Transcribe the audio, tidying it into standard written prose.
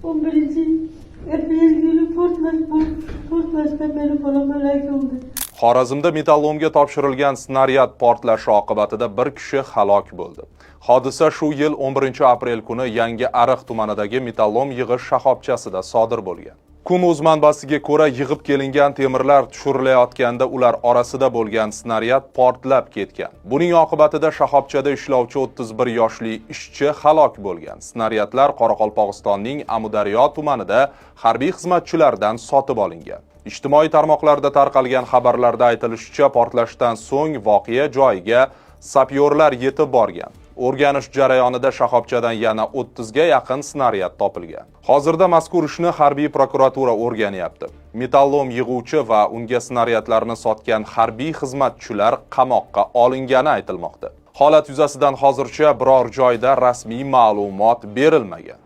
11 aprel günü portlashdan meni bolam halok bo'ldi. Xorazmda metallomga topshirilgan snaryad portlashi oqibatida bir kishi halok bo'ldi. Hodisa shu yil 11 aprel kuni Yangi Ariq tumanidagi metallom yig'ish shoxobchasida sodir bo'lgan. Kun.uz manbasiga ko'ra, yig'ib kelingan temirlar tushirilayotganda ular orasida bo'lgan snaryad portlab ketgan. Buning oqibatida shoxobchada ishlovchi 31 yoshli ishchi halok bo'lgan. Snaryadlar Qoraqalpog'istonning Amudaryo tumanida harbiy xizmatchilardan sotib olingan. Ijtimoiy tarmoqlarda tarqalgan xabarlarda aytilishicha, portlashdan so'ng voqea joyiga sapyorlar yetib borgan. O'rganish jarayonida shoxobchadan yana 30 ga yaqin snaryad topilgan. Hozirda mazkur ishni harbiy prokuratura o'rganyapti. Metallom yig'uvchi va unga snaryadlarni sotgan harbiy xizmatchilar qamoqqa olingani aytilmoqda. Holat yuzasidan hozircha biror joyda rasmiy ma'lumot berilmagan.